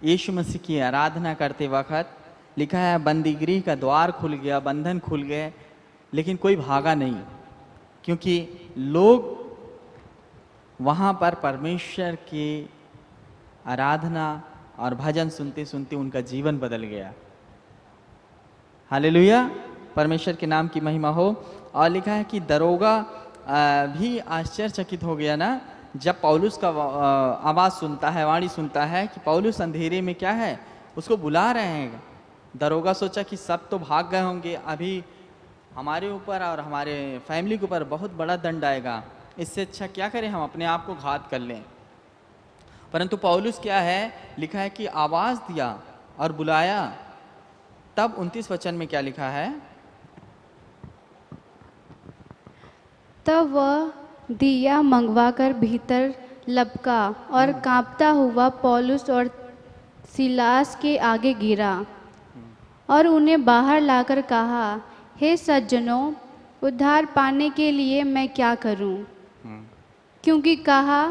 यीशु मसीह की आराधना करते वक्त लिखा है बंदीगृह का द्वार खुल गया, बंधन खुल गए, लेकिन कोई भागा नहीं, क्योंकि लोग वहाँ पर परमेश्वर की आराधना और भजन सुनते सुनते उनका जीवन बदल गया। हालेलुया। परमेश्वर के नाम की महिमा हो। और लिखा है कि दरोगा भी आश्चर्यचकित हो गया ना, जब पौलुस का आवाज़ सुनता है, वाणी सुनता है कि पौलुस अंधेरे में क्या है, उसको बुला रहे हैं। दरोगा सोचा कि सब तो भाग गए होंगे, अभी हमारे ऊपर और हमारे फैमिली के ऊपर बहुत बड़ा दंड आएगा, इससे अच्छा क्या करें, हम अपने आप को घात कर लें। परंतु पौलुस क्या है, लिखा है कि आवाज़ दिया और बुलाया। तब 29 वचन में क्या लिखा है, तब वह दिया मंगवाकर भीतर लपका और कांपता हुआ पौलुस और सिलास के आगे गिरा और उन्हें बाहर लाकर कहा, हे सज्जनों, उद्धार पाने के लिए मैं क्या करूं? क्योंकि कहा,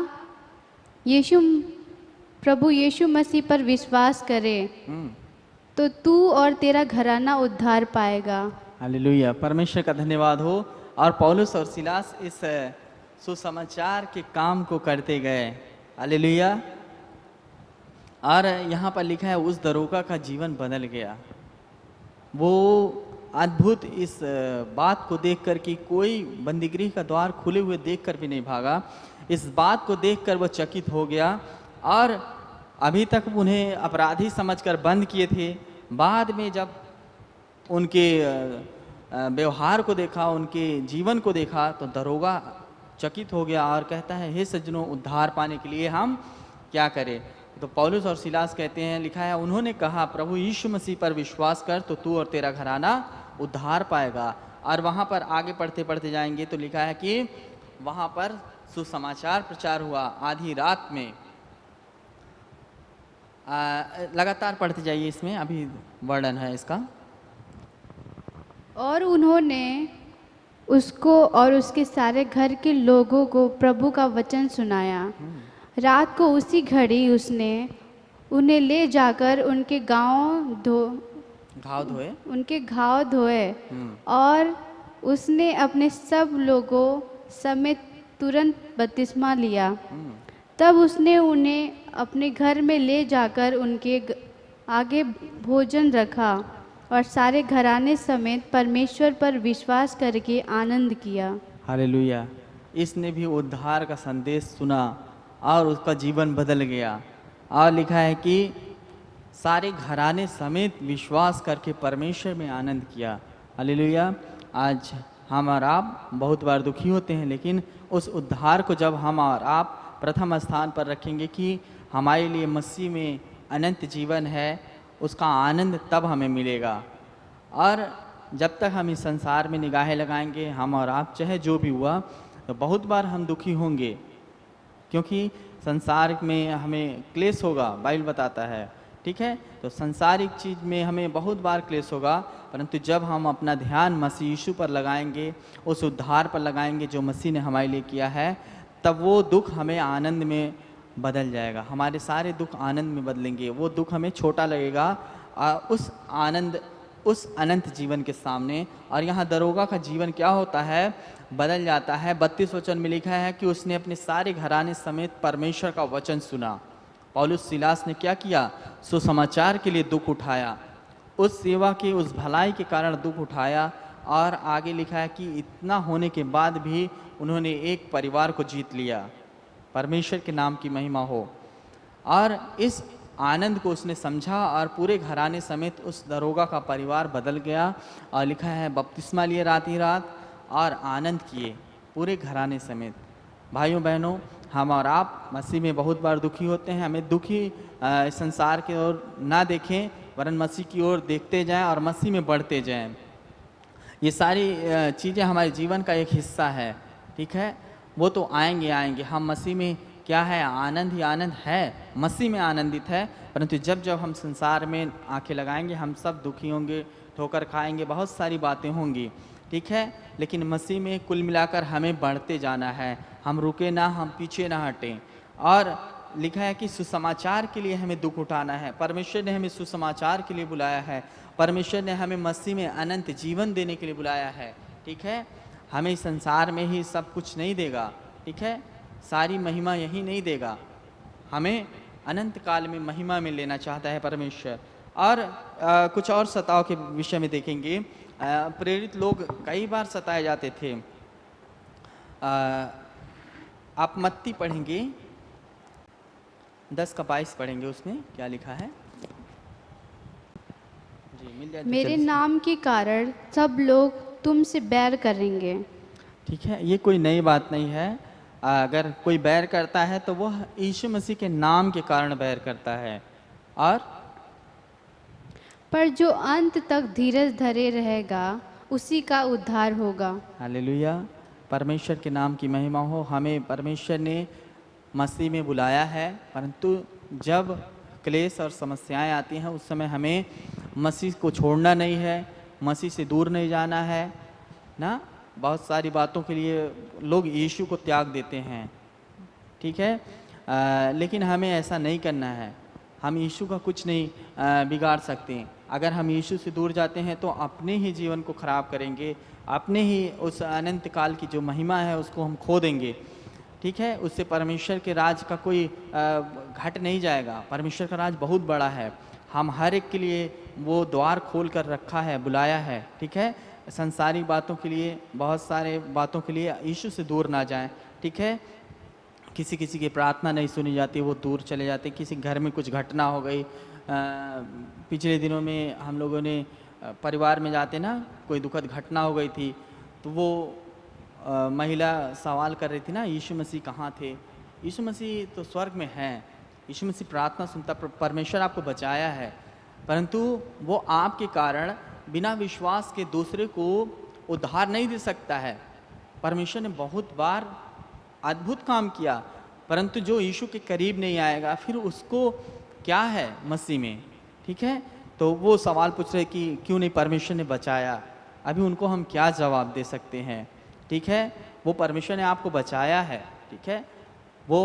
प्रभु यीशु मसीह पर विश्वास करे तो तू और तेरा घराना उद्धार पाएगा। हालेलुया। परमेश्वर का धन्यवाद हो। और पौलुस और सिलास इस सुसमाचार के काम को करते गए। हालेलुया। और यहाँ पर लिखा है उस दरोगा का जीवन बदल गया। वो अद्भुत इस बात को देखकर कि कोई बंदीगृह का द्वार खुले हुए देखकर भी नहीं भागा, इस बात को देखकर वो चकित हो गया। और अभी तक उन्हें अपराधी समझकर बंद किए थे, बाद में जब उनके व्यवहार को देखा, उनके जीवन को देखा, तो दरोगा चकित हो गया और कहता है, हे सज्जनों, उद्धार पाने के लिए हम क्या करें? तो पौलुस और सिलास कहते हैं, लिखा है उन्होंने कहा, प्रभु यीशु मसीह पर विश्वास कर तो तू और तेरा घराना उद्धार पाएगा। और वहाँ पर आगे पढ़ते पढ़ते जाएंगे तो लिखा है कि वहाँ पर सुसमाचार प्रचार हुआ आधी रात में। लगातार पढ़ते जाइए, इसमें अभी वर्णन है इसका। और उन्होंने उसको और उसके सारे घर के लोगों को प्रभु का वचन सुनाया। रात को उसी घड़ी उसने उन्हें ले जाकर उनके घाव धोए और उसने अपने सब लोगों समेत तुरंत बपतिस्मा लिया। तब उसने उन्हें अपने घर में ले जाकर उनके आगे भोजन रखा और सारे घराने समेत परमेश्वर पर विश्वास करके आनंद किया। हालेलुया। इसने भी उद्धार का संदेश सुना और उसका जीवन बदल गया। और लिखा है कि सारे घराने समेत विश्वास करके परमेश्वर में आनंद किया। हालेलुया। आज हम और आप बहुत बार दुखी होते हैं, लेकिन उस उद्धार को जब हम और आप प्रथम स्थान पर रखेंगे कि हमारे लिए मसीह में अनंत जीवन है, उसका आनंद तब हमें मिलेगा। और जब तक हम इस संसार में निगाहें लगाएंगे, हम और आप चाहे जो भी हुआ, तो बहुत बार हम दुखी होंगे, क्योंकि संसार में हमें क्लेश होगा, बाइबल बताता है, ठीक है। तो संसारिक चीज़ में हमें बहुत बार क्लेश होगा, परंतु जब हम अपना ध्यान मसीह यीशु पर लगाएंगे, उस उद्धार पर लगाएंगे जो मसीह ने हमारे लिए किया है, तब वो दुख हमें आनंद में बदल जाएगा। हमारे सारे दुख आनंद में बदलेंगे। वो दुख हमें छोटा लगेगा उस अनंत जीवन के सामने। और यहाँ दरोगा का जीवन क्या होता है, बदल जाता है। 32 वचन में लिखा है कि उसने अपने सारे घराने समेत परमेश्वर का वचन सुना। पौलुस सिलास ने क्या किया, सुसमाचार के लिए दुख उठाया, उस सेवा के उस भलाई के कारण दुख उठाया। और आगे लिखा है कि इतना होने के बाद भी उन्होंने एक परिवार को जीत लिया। परमेश्वर के नाम की महिमा हो। और इस आनंद को उसने समझा और पूरे घराने समेत उस दरोगा का परिवार बदल गया। और लिखा है बपतिस्मा लिए रात ही रात और आनंद किए पूरे घराने समेत। भाइयों बहनों, हम और आप मसीह में बहुत बार दुखी होते हैं। हमें दुखी संसार की ओर ना देखें, वरन मसीह की ओर देखते जाएं और मसीह में बढ़ते जाएं। ये सारी चीज़ें हमारे जीवन का एक हिस्सा है, ठीक है। वो तो आएंगे। हम मसीह में क्या है, आनंद ही आनंद है, मसीह में आनंदित है। परंतु जब हम संसार में आंखें लगाएंगे, हम सब दुखी होंगे, ठोकर खाएंगे, बहुत सारी बातें होंगी, ठीक है। लेकिन मसीह में कुल मिलाकर हमें बढ़ते जाना है। हम रुके ना, हम पीछे ना हटें। और लिखा है कि सुसमाचार के लिए हमें दुख उठाना है। परमेश्वर ने हमें सुसमाचार के लिए बुलाया है। परमेश्वर ने हमें मसीह में अनंत जीवन देने के लिए बुलाया है, ठीक है। हमें संसार में ही सब कुछ नहीं देगा, ठीक है, सारी महिमा यही नहीं देगा। हमें अनंत काल में महिमा में लेना चाहता है परमेश्वर। और कुछ और सताव के विषय में देखेंगे। प्रेरित लोग कई बार सताए जाते थे। आप मत्ती पढ़ेंगे 10 का 22 पढ़ेंगे, उसमें क्या लिखा है जी, मिल जाए तो मेरे जल्दी से। नाम के कारण सब लोग तुमसे बैर करेंगे। ठीक है, ये कोई नई बात नहीं है। अगर कोई बैर करता है तो वह यीशु मसीह के नाम के कारण बैर करता है। और पर जो अंत तक धीरज धरे रहेगा उसी का उद्धार होगा। हालेलुया, परमेश्वर के नाम की महिमा हो। हमें परमेश्वर ने मसीह में बुलाया है, परंतु जब क्लेश और समस्याएं आती हैं उस समय हमें मसीह को छोड़ना नहीं है, मसीह से दूर नहीं जाना है ना। बहुत सारी बातों के लिए लोग यीशु को त्याग देते हैं, ठीक है, लेकिन हमें ऐसा नहीं करना है। हम यीशु का कुछ नहीं बिगाड़ सकते। अगर हम यीशु से दूर जाते हैं तो अपने ही जीवन को खराब करेंगे, अपने ही उस अनंत काल की जो महिमा है उसको हम खो देंगे, ठीक है। उससे परमेश्वर के राज का कोई घट नहीं जाएगा। परमेश्वर का राज बहुत बड़ा है। हम हर एक के लिए वो द्वार खोल कर रखा है, बुलाया है, ठीक है। संसारिक बातों के लिए, बहुत सारे बातों के लिए यीशु से दूर ना जाएं, ठीक है। किसी किसी की प्रार्थना नहीं सुनी जाती, वो दूर चले जाते। किसी घर में कुछ घटना हो गई, पिछले दिनों में हम लोगों ने परिवार में जाते ना, कोई दुखद घटना हो गई थी, तो वो महिला सवाल कर रही थी ना, यीशु मसीह कहाँ थे। यीशु मसीह तो स्वर्ग में हैं, यीशु मसीह प्रार्थना सुनता, परमेश्वर आपको बचाया है, परंतु वो आपके कारण बिना विश्वास के दूसरे को उद्धार नहीं दे सकता है। परमेश्वर ने बहुत बार अद्भुत काम किया, परंतु जो यीशु के करीब नहीं आएगा फिर उसको क्या है मसीह में, ठीक है। तो वो सवाल पूछ रहे कि क्यों नहीं परमेश्वर ने बचाया। अभी उनको हम क्या जवाब दे सकते हैं, ठीक है। वो परमेश्वर ने आपको बचाया है, ठीक है, वो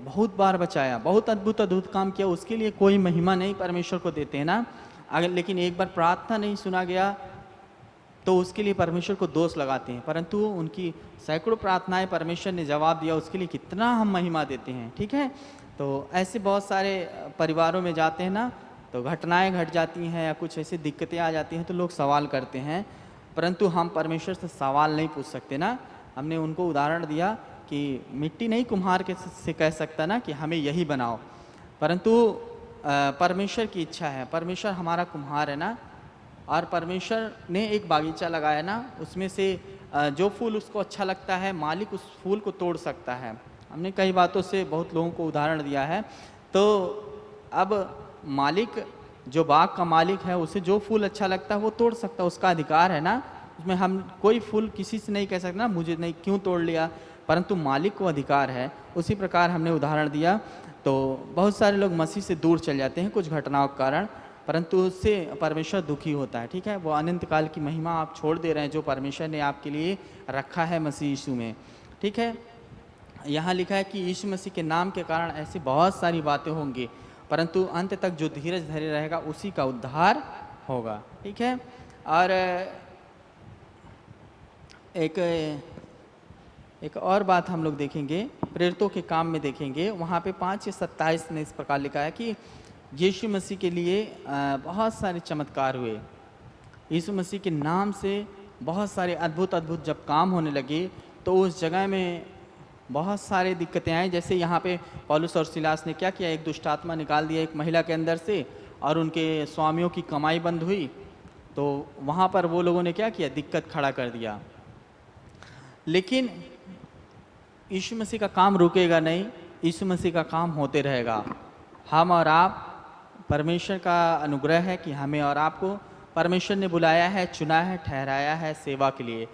बहुत बार बचाया, बहुत अद्भुत अद्भुत काम किया, उसके लिए कोई महिमा नहीं परमेश्वर को देते हैं ना। अगर लेकिन एक बार प्रार्थना नहीं सुना गया तो उसके लिए परमेश्वर को दोष लगाते हैं, परंतु उनकी सैकड़ों प्रार्थनाएं परमेश्वर ने जवाब दिया, उसके लिए कितना हम महिमा देते हैं, ठीक है। तो ऐसे बहुत सारे परिवारों में जाते हैं ना, तो घटनाएं घट जाती हैं या कुछ ऐसी दिक्कतें आ जाती हैं तो लोग सवाल करते हैं, परंतु हम परमेश्वर से सवाल नहीं पूछ सकते ना। हमने उनको उदाहरण दिया कि मिट्टी नहीं कुम्हार के से कह सकता ना कि हमें यही बनाओ, परंतु परमेश्वर की इच्छा है। परमेश्वर हमारा कुम्हार है ना, और परमेश्वर ने एक बागीचा लगाया ना, उसमें से जो फूल उसको अच्छा लगता है मालिक उस फूल को तोड़ सकता है। हमने कई बातों से बहुत लोगों को उदाहरण दिया है। तो अब मालिक, जो बाग का मालिक है, उसे जो फूल अच्छा लगता है वो तोड़ सकता है, उसका अधिकार है ना। उसमें हम कोई फूल किसी से नहीं कह सकते ना मुझे नहीं क्यों तोड़ लिया, परंतु मालिक को अधिकार है। उसी प्रकार हमने उदाहरण दिया। तो बहुत सारे लोग मसीह से दूर चले जाते हैं कुछ घटनाओं के कारण, परंतु उससे परमेश्वर दुखी होता है, ठीक है। वो अनंत काल की महिमा आप छोड़ दे रहे हैं जो परमेश्वर ने आपके लिए रखा है मसीह यीशु में, ठीक है। यहाँ लिखा है कि यीशु मसीह के नाम के कारण ऐसी बहुत सारी बातें होंगी, परंतु अंत तक जो धीरज धरे रहेगा उसी का उद्धार होगा। ठीक है। और एक और बात हम लोग देखेंगे, प्रेरितों के काम में देखेंगे, वहाँ पे 5:27 ने इस प्रकार लिखा है कि यीशु मसीह के लिए बहुत सारे चमत्कार हुए। यीशु मसीह के नाम से बहुत सारे अद्भुत अद्भुत जब काम होने लगे तो उस जगह में बहुत सारे दिक्कतें आई। जैसे यहाँ पे पौलुस और सिलास ने क्या किया, एक दुष्ट आत्मा निकाल दिया एक महिला के अंदर से और उनके स्वामियों की कमाई बंद हुई। तो वहाँ पर वो लोगों ने क्या किया, दिक्कत खड़ा कर दिया। लेकिन यीशु मसीह का काम रुकेगा नहीं, यीशु मसीह का काम होते रहेगा। हम और आप, परमेश्वर का अनुग्रह है कि हमें और आपको परमेश्वर ने बुलाया है, चुना है, ठहराया है सेवा के लिए,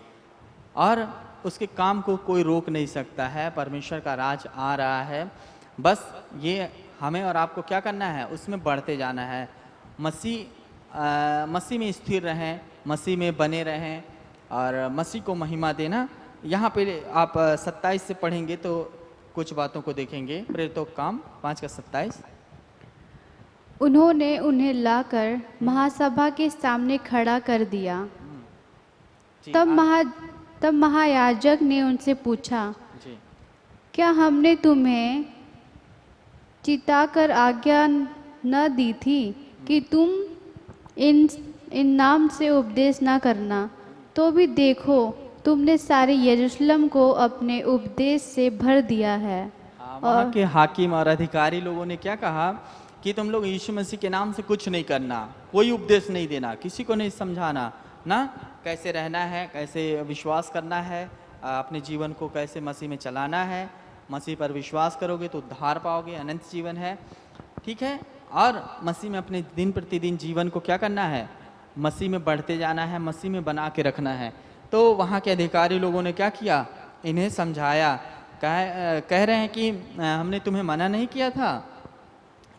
और उसके काम को कोई रोक नहीं सकता है। परमेश्वर का राज आ रहा है, बस ये हमें और आपको क्या करना है, उसमें बढ़ते जाना है। मसीह में स्थिर रहें, मसीह में बने रहें और मसीह को महिमा देना। यहाँ पे आप 27 से पढ़ेंगे तो कुछ बातों को देखेंगे। प्रेरितों का काम 5:27। उन्होंने उन्हें लाकर महासभा के सामने खड़ा कर दिया। जी, तब महायाजक ने उनसे पूछा, जी क्या हमने तुम्हें चिताकर आज्ञा न दी थी कि तुम इन नाम से उपदेश न करना? तो भी देखो, तुमने सारे यरूशलेम को अपने उपदेश से भर दिया है। वहाँ के हाकिम और अधिकारी लोगों ने क्या कहा कि तुम लोग यीशु मसीह के नाम से कुछ नहीं करना, कोई उपदेश नहीं देना, किसी को नहीं समझाना ना, कैसे रहना है, कैसे विश्वास करना है, अपने जीवन को कैसे मसीह में चलाना है। मसीह पर विश्वास करोगे तो उद्धार पाओगे, अनंत जीवन है। ठीक है। और मसीह में अपने दिन प्रतिदिन जीवन को क्या करना है, मसीह में बढ़ते जाना है, मसीह में बना के रखना है। तो वहाँ के अधिकारी लोगों ने क्या किया, इन्हें समझाया। कह रहे हैं कि हमने तुम्हें मना नहीं किया था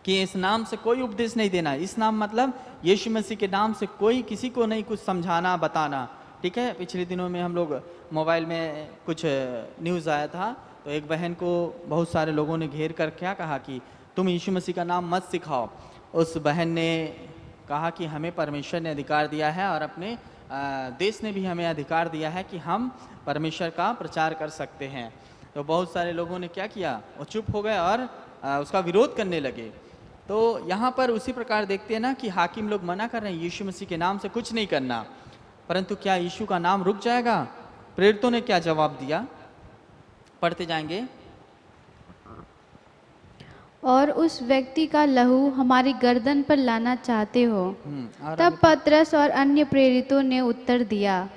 कि इस नाम से कोई उपदेश नहीं देना। इस नाम मतलब यीशु मसीह के नाम से कोई किसी को नहीं कुछ समझाना बताना। ठीक है। पिछले दिनों में हम लोग मोबाइल में कुछ न्यूज़ आया था, तो एक बहन को बहुत सारे लोगों ने घेर कर क्या कहा कि तुम यीशु मसीह का नाम मत सिखाओ। उस बहन ने कहा कि हमें परमेश्वर ने अधिकार दिया है और अपने देश ने भी हमें अधिकार दिया है कि हम परमेश्वर का प्रचार कर सकते हैं। तो बहुत सारे लोगों ने क्या किया, वो चुप हो गए और उसका विरोध करने लगे। तो यहाँ पर उसी प्रकार देखते हैं ना कि हाकिम लोग मना कर रहे हैं यीशु मसीह के नाम से कुछ नहीं करना, परंतु क्या यीशु का नाम रुक जाएगा? प्रेरितों ने क्या जवाब दिया, पढ़ते जाएंगे। और उस व्यक्ति का लहू हमारी गर्दन पर लाना चाहते हो? और तब पतरस और अन्य प्रेरितों ने उत्तर दिया,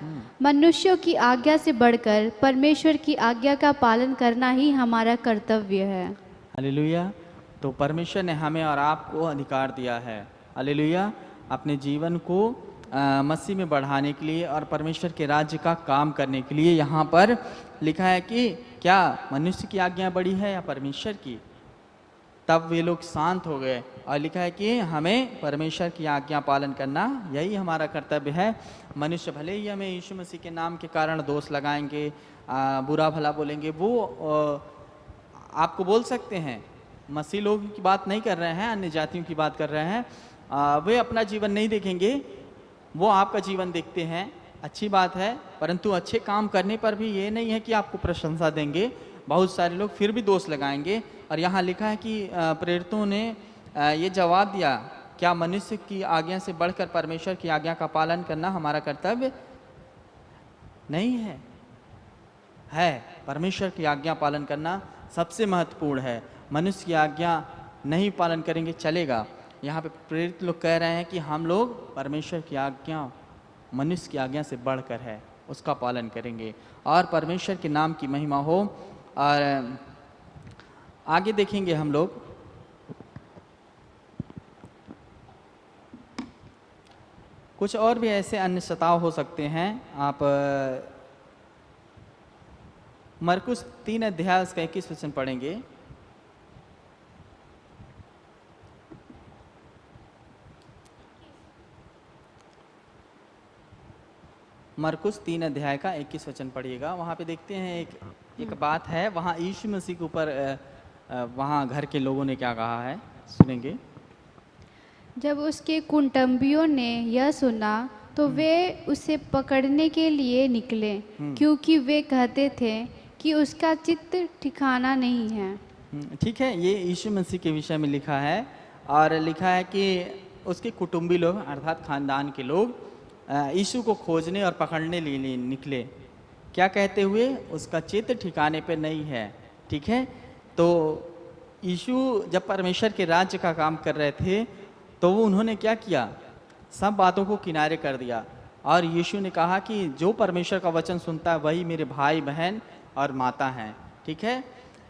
मनुष्यों की आज्ञा से बढ़कर परमेश्वर की आज्ञा का पालन करना ही हमारा कर्तव्य है। हालेलुया। तो परमेश्वर ने हमें और आपको अधिकार दिया है, हालेलुया, अपने जीवन को मसीह में बढ़ाने के लिए और परमेश्वर के राज्य का काम करने के लिए। यहाँ पर लिखा है कि क्या मनुष्य की आज्ञा बड़ी है या परमेश्वर की? तब वे लोग शांत हो गए और लिखा है कि हमें परमेश्वर की आज्ञा पालन करना यही हमारा कर्तव्य है। मनुष्य भले ही हमें यीशु मसीह के नाम के कारण दोष लगाएंगे, बुरा भला बोलेंगे, वो आपको बोल सकते हैं। मसीह लोगों की बात नहीं कर रहे हैं, अन्य जातियों की बात कर रहे हैं। वे अपना जीवन नहीं देखेंगे, वो आपका जीवन देखते हैं। अच्छी बात है, परंतु अच्छे काम करने पर भी ये नहीं है कि आपको प्रशंसा देंगे। बहुत सारे लोग फिर भी दोष लगाएंगे। और यहाँ लिखा है कि प्रेरितों ने ये जवाब दिया, क्या मनुष्य की आज्ञा से बढ़कर परमेश्वर की आज्ञा का पालन करना हमारा कर्तव्य नहीं है? है। परमेश्वर की आज्ञा पालन करना सबसे महत्वपूर्ण है। मनुष्य की आज्ञा नहीं पालन करेंगे चलेगा। यहाँ पे प्रेरित लोग कह रहे हैं कि हम लोग परमेश्वर की आज्ञा मनुष्य की आज्ञा से बढ़कर है, उसका पालन करेंगे और परमेश्वर के नाम की महिमा हो। और आगे देखेंगे हम लोग, कुछ और भी ऐसे अन्य सताव हो सकते हैं। आप मरकुस 3 अध्याय उसका 21 वचन पढ़ेंगे। मरकुस 3 अध्याय का 21 वचन पढ़िएगा। वहाँ पे देखते हैं एक एक बात है, वहाँ यीशु मसीह के ऊपर वहाँ घर के लोगों ने क्या कहा है, सुनेंगे। जब उसके कुटुंबियों ने यह सुना तो वे उसे पकड़ने के लिए निकले, क्योंकि वे कहते थे कि उसका चित्त ठिकाना नहीं है। ठीक है, ये यीशु मसीह के विषय में लिखा है और लिखा है कि उसके कुटुंबी लोग अर्थात खानदान के लोग यीशु को खोजने और पकड़ने के लिए निकले। क्या कहते हुए? उसका चित्त ठिकाने पे नहीं है। ठीक है, तो यीशु जब परमेश्वर के राज्य का काम कर रहे थे तो वो उन्होंने क्या किया? सब बातों को किनारे कर दिया और यीशु ने कहा कि जो परमेश्वर का वचन सुनता है वही मेरे भाई बहन और माता हैं। ठीक है,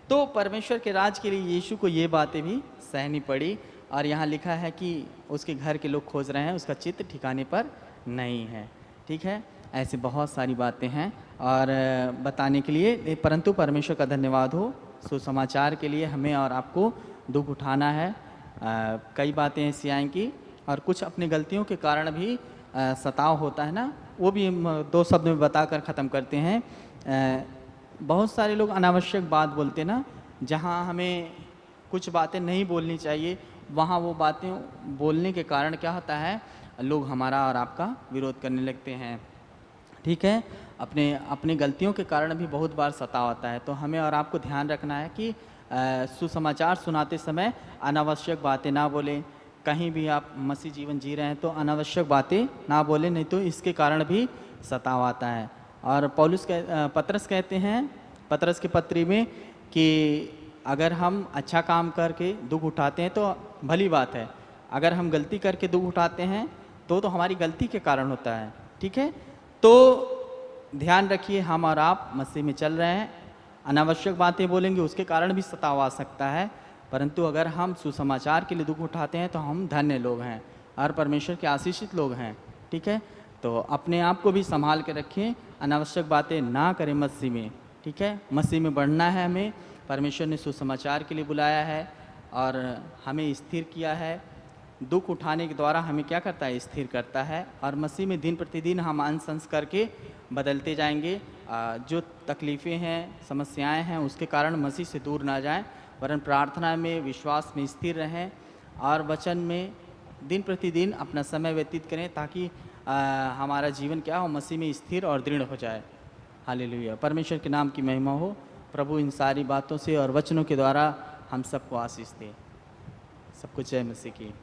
तो परमेश्वर के राज के लिए यीशु को ये बातें भी सहनी पड़ी और यहाँ लिखा है कि उसके घर के लोग खोज रहे हैं, उसका चित्त ठिकाने पर नहीं है। ठीक है, ऐसे बहुत सारी बातें हैं और बताने के लिए, परंतु परमेश्वर का धन्यवाद हो, सुसमाचार के लिए हमें और आपको दुख उठाना है। कई बातें ऐसी आएंगी और कुछ अपनी गलतियों के कारण भी सताव होता है ना, वो भी हम दो शब्द में बताकर ख़त्म करते हैं। बहुत सारे लोग अनावश्यक बात बोलते ना, जहाँ हमें कुछ बातें नहीं बोलनी चाहिए, वहाँ वो बातें बोलने के कारण क्या होता है, लोग हमारा और आपका विरोध करने लगते हैं। ठीक है, अपने गलतियों के कारण भी बहुत बार सताव आता है, तो हमें और आपको ध्यान रखना है कि सुसमाचार सुनाते समय अनावश्यक बातें ना बोलें। कहीं भी आप मसीह जीवन जी रहे हैं तो अनावश्यक बातें ना बोलें, नहीं तो इसके कारण भी सताव आता है। और पतरस कहते हैं, पतरस की पत्री में, कि अगर हम अच्छा काम करके दुख उठाते हैं तो भली बात है, अगर हम गलती करके दुख उठाते हैं तो हमारी गलती के कारण होता है। ठीक है, तो ध्यान रखिए, हम और आप मसीह में चल रहे हैं, अनावश्यक बातें बोलेंगे उसके कारण भी सताव आ सकता है, परंतु अगर हम सुसमाचार के लिए दुख उठाते हैं तो हम धन्य लोग हैं और परमेश्वर के आशीषित लोग हैं। ठीक है, तो अपने आप को भी संभाल के रखें, अनावश्यक बातें ना करें मसीह में। ठीक है, मसीह में बढ़ना है हमें, परमेश्वर ने सुसमाचार के लिए बुलाया है और हमें स्थिर किया है। दुख उठाने के द्वारा हमें क्या करता है? स्थिर करता है और मसीह में दिन प्रतिदिन हम अंश करके बदलते जाएंगे। जो तकलीफ़ें हैं, समस्याएं हैं, उसके कारण मसीह से दूर ना जाएं, वरन प्रार्थना में, विश्वास में स्थिर रहें और वचन में दिन प्रतिदिन अपना समय व्यतीत करें, ताकि हमारा जीवन क्या हो? मसीह में स्थिर और दृढ़ हो जाए। हालेलुया, परमेश्वर के नाम की महिमा हो। प्रभु इन सारी बातों से और वचनों के द्वारा हम सबको आशीष दे। सबको जय मसीह की।